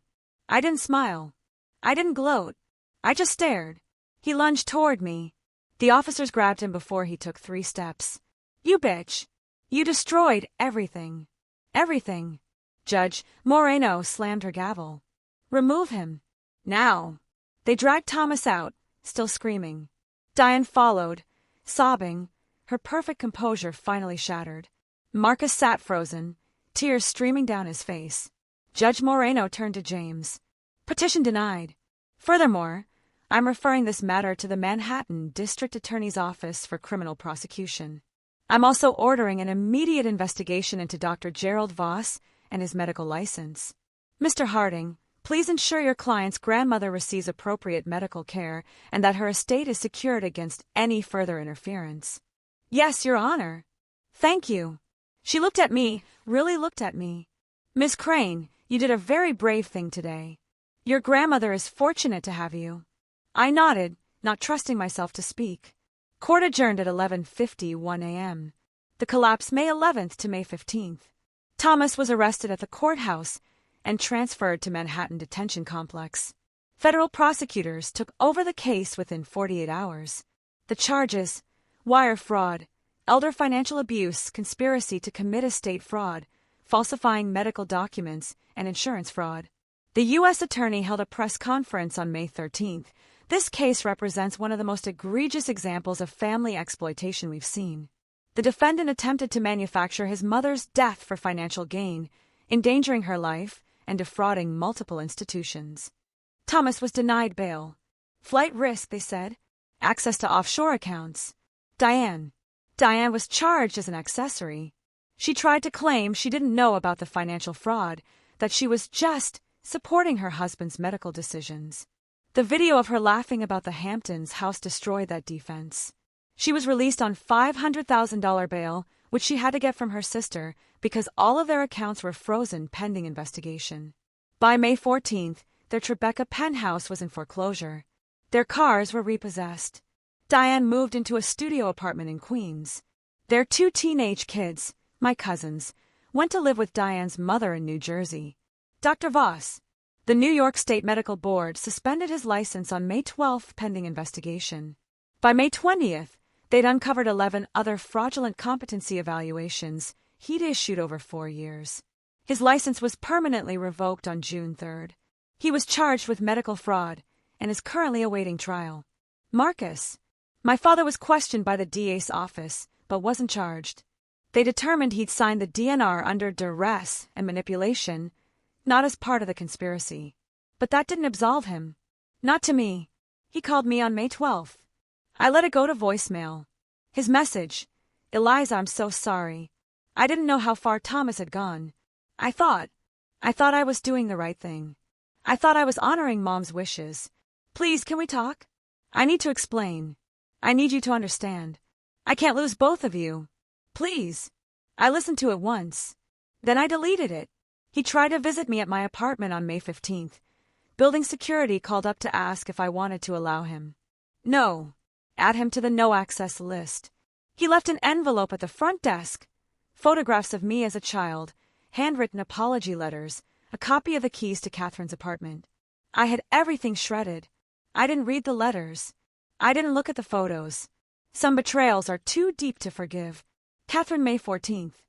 I didn't smile. I didn't gloat. I just stared. He lunged toward me. The officers grabbed him before he took 3 steps. You bitch. You destroyed everything. Everything. Judge Moreno slammed her gavel. Remove him. Now. They dragged Thomas out, still screaming. Diane followed, sobbing, her perfect composure finally shattered. Marcus sat frozen, tears streaming down his face. Judge Moreno turned to James. Petition denied. Furthermore, I'm referring this matter to the Manhattan District Attorney's Office for criminal prosecution. I'm also ordering an immediate investigation into Dr. Gerald Voss and his medical license. Mr. Harding, please ensure your client's grandmother receives appropriate medical care and that her estate is secured against any further interference. Yes, Your Honor. Thank you. She looked at me, really looked at me. Miss Crane, you did a very brave thing today. Your grandmother is fortunate to have you. I nodded, not trusting myself to speak. Court adjourned at 11:51 a.m. The collapse May 11th to May 15th. Thomas was arrested at the courthouse and transferred to Manhattan Detention Complex. Federal prosecutors took over the case within 48 hours. The charges: wire fraud, elder financial abuse, conspiracy to commit estate fraud, falsifying medical documents, and insurance fraud. The U.S. Attorney held a press conference on May 13th. This case represents one of the most egregious examples of family exploitation we've seen. The defendant attempted to manufacture his mother's death for financial gain, endangering her life and defrauding multiple institutions. Thomas was denied bail. Flight risk, they said. Access to offshore accounts. Diane was charged as an accessory. She tried to claim she didn't know about the financial fraud, that she was just supporting her husband's medical decisions. The video of her laughing about the Hamptons house destroyed that defense. She was released on $500,000 bail, which she had to get from her sister because all of their accounts were frozen pending investigation. By May 14th, their Tribeca penthouse was in foreclosure. Their cars were repossessed. Diane moved into a studio apartment in Queens. Their 2 teenage kids, my cousins, went to live with Diane's mother in New Jersey. Dr. Voss, the New York State Medical Board, suspended his license on May 12th pending investigation. By May 20th, they'd uncovered 11 other fraudulent competency evaluations he'd issued over 4 years. His license was permanently revoked on June 3rd. He was charged with medical fraud and is currently awaiting trial. Marcus, my father was questioned by the DA's office, but wasn't charged. They determined he'd signed the DNR under duress and manipulation, not as part of the conspiracy. But that didn't absolve him. Not to me. He called me on May 12th. I let it go to voicemail. His message: Eliza, I'm so sorry. I didn't know how far Thomas had gone. I thought I was doing the right thing. I thought I was honoring Mom's wishes. Please, can we talk? I need to explain. I need you to understand. I can't lose both of you. Please. I listened to it once. Then I deleted it. He tried to visit me at my apartment on May 15th. Building security called up to ask if I wanted to allow him. No. Add him to the no-access list. He left an envelope at the front desk. Photographs of me as a child, handwritten apology letters, a copy of the keys to Catherine's apartment. I had everything shredded. I didn't read the letters. I didn't look at the photos. Some betrayals are too deep to forgive. Catherine, May 14th.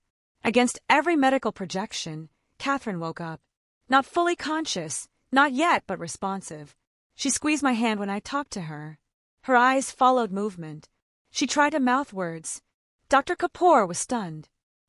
Against every medical projection, Catherine woke up. Not fully conscious, not yet, but responsive. She squeezed my hand when I talked to her. Her eyes followed movement. She tried to mouth words. Dr. Kapoor was stunned.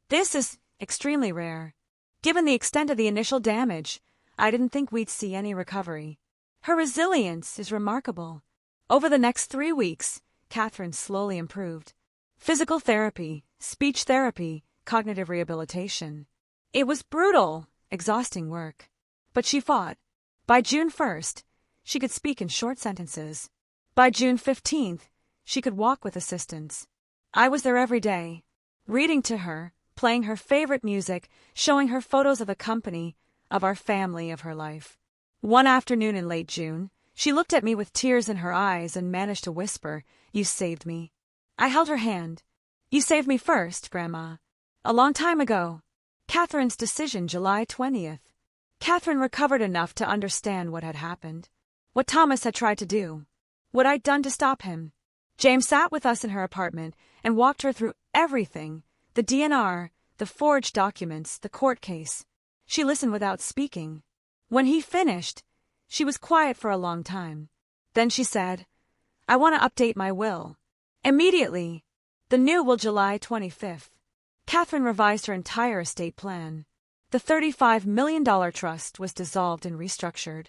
This is extremely rare. Given the extent of the initial damage, I didn't think we'd see any recovery. Her resilience is remarkable. Over the next 3 weeks, Catherine slowly improved. Physical therapy, speech therapy, cognitive rehabilitation. It was brutal, exhausting work. But she fought. By June 1st, she could speak in short sentences. By June 15th, she could walk with assistance. I was there every day, reading to her, playing her favorite music, showing her photos of the company, of our family, of her life. One afternoon in late June, she looked at me with tears in her eyes and managed to whisper, "You saved me." I held her hand. "You saved me first, Grandma. A long time ago." Catherine's decision, July 20th. Catherine recovered enough to understand what had happened. What Thomas had tried to do. What I'd done to stop him. James sat with us in her apartment and walked her through everything. The DNR, the forged documents, the court case. She listened without speaking. When he finished, she was quiet for a long time. Then she said, "I want to update my will." Immediately. The new will, July 25th. Catherine revised her entire estate plan. The $35 million trust was dissolved and restructured.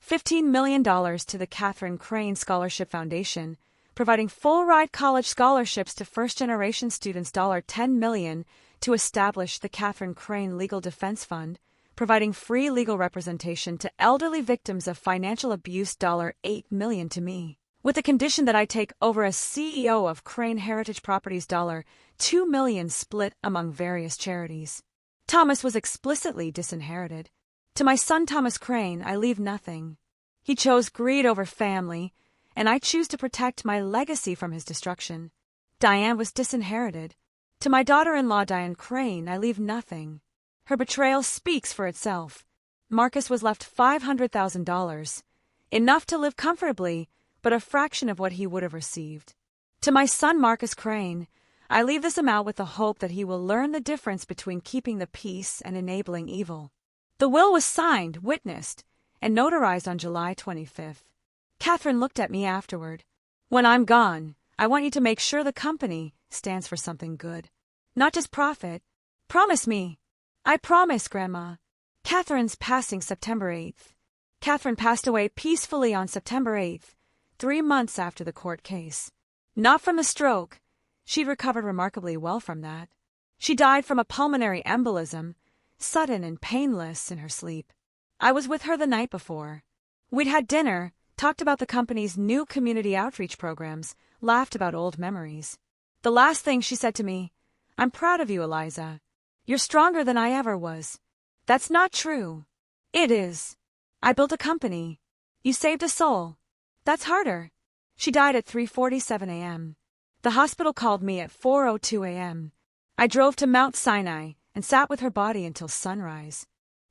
$15 million to the Catherine Crane Scholarship Foundation, providing full-ride college scholarships to first-generation students. $10 million to establish the Catherine Crane Legal Defense Fund, providing free legal representation to elderly victims of financial abuse. $8 million to me, with the condition that I take over as CEO of Crane Heritage Properties. $2 million split among various charities. Thomas was explicitly disinherited. To my son Thomas Crane, I leave nothing. He chose greed over family, and I choose to protect my legacy from his destruction. Diane was disinherited. To my daughter-in-law Diane Crane, I leave nothing. Her betrayal speaks for itself. Marcus was left $500,000, enough to live comfortably, but a fraction of what he would have received. To my son Marcus Crane, I leave this amount with the hope that he will learn the difference between keeping the peace and enabling evil. The will was signed, witnessed, and notarized on July 25th. Catherine looked at me afterward. "When I'm gone, I want you to make sure the company stands for something good. Not just profit. Promise me." "I promise, Grandma." Catherine's passing, September 8th. Catherine passed away peacefully on September 8th, 3 months after the court case. Not from a stroke. She'd recovered remarkably well from that. She died from a pulmonary embolism, sudden and painless in her sleep. I was with her the night before. We'd had dinner, talked about the company's new community outreach programs, laughed about old memories. The last thing she said to me, "I'm proud of you, Eliza. You're stronger than I ever was." That's not true. It is. I built a company. You saved a soul. That's harder. She died at 3:47 a.m. The hospital called me at 4:02 a.m. I drove to Mount Sinai and sat with her body until sunrise.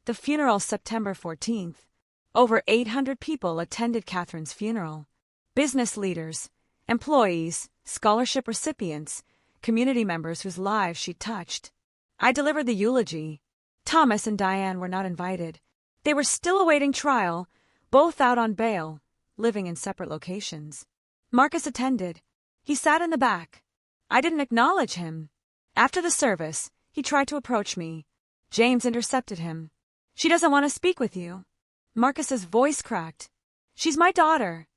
The funeral, September 14th. Over 800 people attended Catherine's funeral. Business leaders, employees, scholarship recipients, community members whose lives she touched. I delivered the eulogy. Thomas and Diane were not invited. They were still awaiting trial, both out on bail, living in separate locations. Marcus attended. He sat in the back. I didn't acknowledge him. After the service, he tried to approach me. James intercepted him. "She doesn't want to speak with you." Marcus's voice cracked. "She's my daughter."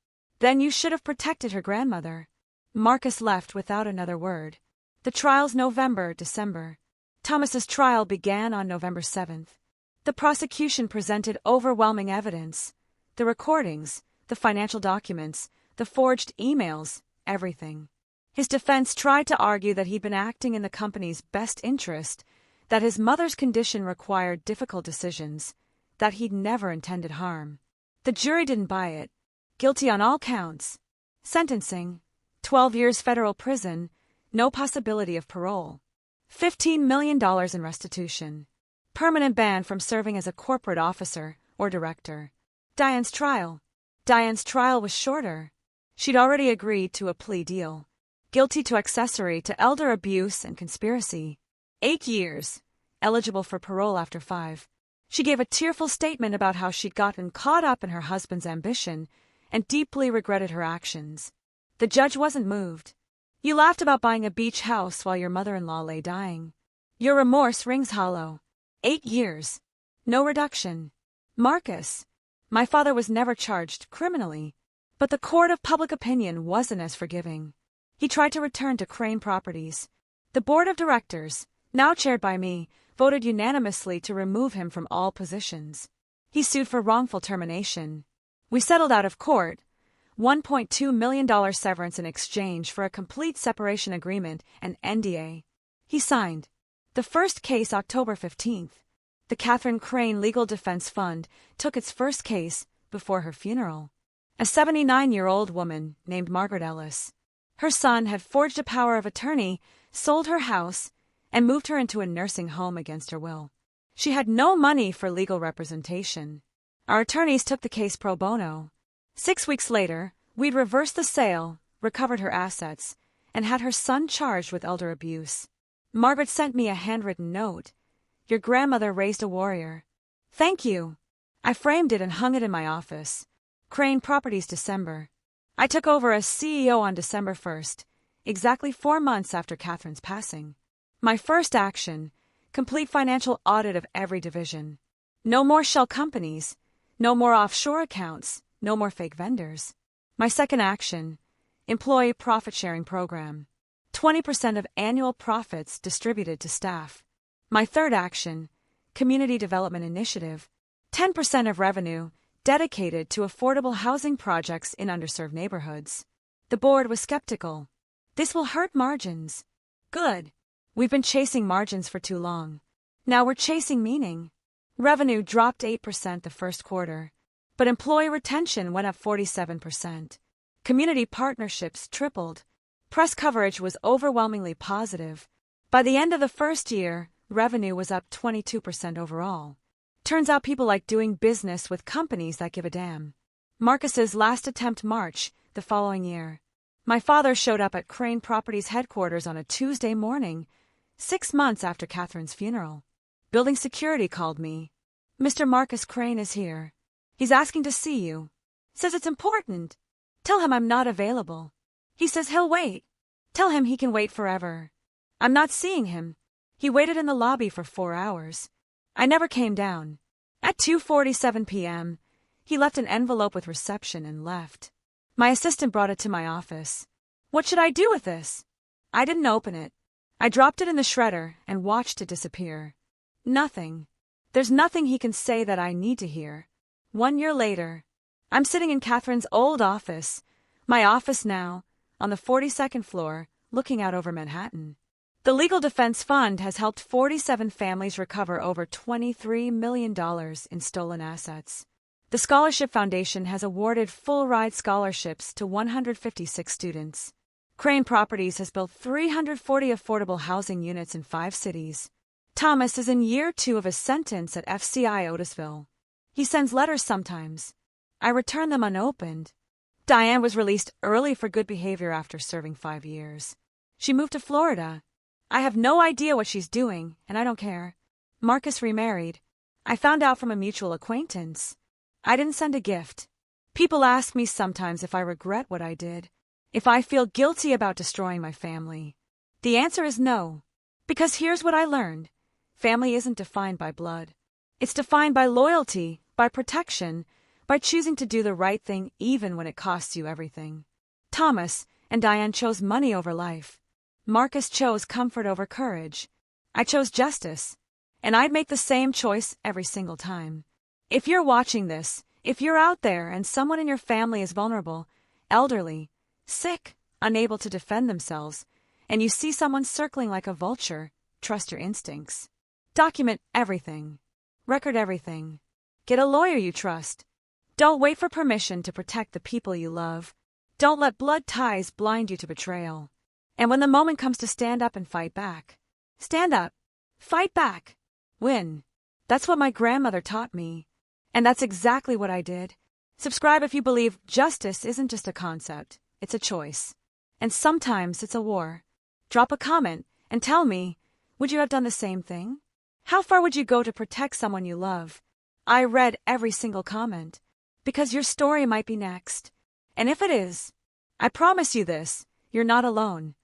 "Then you should have protected her grandmother." Marcus left without another word. The trial's November, December. Thomas's trial began on November 7th. The prosecution presented overwhelming evidence. The recordings, the financial documents, the forged emails, everything. His defense tried to argue that he'd been acting in the company's best interest, that his mother's condition required difficult decisions, that he'd never intended harm. The jury didn't buy it. Guilty on all counts. Sentencing: 12 years federal prison, no possibility of parole. $15 million in restitution. Permanent ban from serving as a corporate officer or director. Diane's trial. Diane's trial was shorter. She'd already agreed to a plea deal. Guilty to accessory to elder abuse and conspiracy. 8 years. Eligible for parole after 5. She gave a tearful statement about how she'd gotten caught up in her husband's ambition and deeply regretted her actions. The judge wasn't moved. You laughed about buying a beach house while your mother-in-law lay dying. Your remorse rings hollow. 8 years. No reduction. Marcus. My father was never charged criminally, but the court of public opinion wasn't as forgiving. He tried to return to Crane Properties. The board of directors, now chaired by me, voted unanimously to remove him from all positions. He sued for wrongful termination. We settled out of court, $1.2 million severance in exchange for a complete separation agreement and NDA. He signed. The first case October 15th. The Catherine Crane Legal Defense Fund took its first case before her funeral. A 79-year-old woman named Margaret Ellis. Her son had forged a power of attorney, sold her house, and moved her into a nursing home against her will. She had no money for legal representation. Our attorneys took the case pro bono. 6 weeks later, we'd reversed the sale, recovered her assets, and had her son charged with elder abuse. Margaret sent me a handwritten note. Your grandmother raised a warrior. Thank you. I framed it and hung it in my office. Crane Properties, December. I took over as CEO on December 1st, exactly 4 months after Catherine's passing. My first action, complete financial audit of every division. No more shell companies, no more offshore accounts, no more fake vendors. My second action, employee profit-sharing program. 20% of annual profits distributed to staff. My third action, community development initiative. 10% of revenue dedicated to affordable housing projects in underserved neighborhoods. The board was skeptical. This will hurt margins. Good. We've been chasing margins for too long. Now we're chasing meaning. Revenue dropped 8% the first quarter, but employee retention went up 47%. Community partnerships tripled. Press coverage was overwhelmingly positive. By the end of the first year, revenue was up 22% overall. Turns out people like doing business with companies that give a damn. Marcus's last attempt March, the following year. My father showed up at Crane Properties headquarters on a Tuesday morning, 6 months after Catherine's funeral. Building security called me. Mr. Marcus Crane is here. He's asking to see you. Says it's important. Tell him I'm not available. He says he'll wait. Tell him he can wait forever. I'm not seeing him. He waited in the lobby for 4 hours. I never came down. At 2:47 p.m., he left an envelope with reception and left. My assistant brought it to my office. What should I do with this? I didn't open it. I dropped it in the shredder and watched it disappear. Nothing. There's nothing he can say that I need to hear. 1 year later, I'm sitting in Catherine's old office, my office now, on the 42nd floor, looking out over Manhattan. The Legal Defense Fund has helped 47 families recover over $23 million in stolen assets. The Scholarship Foundation has awarded full-ride scholarships to 156 students. Crane Properties has built 340 affordable housing units in 5 cities. Thomas is in year 2 of his sentence at FCI Otisville. He sends letters sometimes. I return them unopened. Diane was released early for good behavior after serving 5 years. She moved to Florida. I have no idea what she's doing, and I don't care. Marcus remarried. I found out from a mutual acquaintance. I didn't send a gift. People ask me sometimes if I regret what I did, if I feel guilty about destroying my family. The answer is no. Because here's what I learned. Family isn't defined by blood. It's defined by loyalty, by protection, by choosing to do the right thing even when it costs you everything. Thomas and Diane chose money over life. Marcus chose comfort over courage. I chose justice. And I'd make the same choice every single time. If you're watching this, if you're out there and someone in your family is vulnerable, elderly, sick, unable to defend themselves, and you see someone circling like a vulture, trust your instincts. Document everything. Record everything. Get a lawyer you trust. Don't wait for permission to protect the people you love. Don't let blood ties blind you to betrayal. And when the moment comes to stand up and fight back, stand up. Fight back. Win. That's what my grandmother taught me. And that's exactly what I did. Subscribe if you believe justice isn't just a concept, it's a choice. And sometimes it's a war. Drop a comment and tell me, would you have done the same thing? How far would you go to protect someone you love? I read every single comment, because your story might be next. And if it is, I promise you this, you're not alone.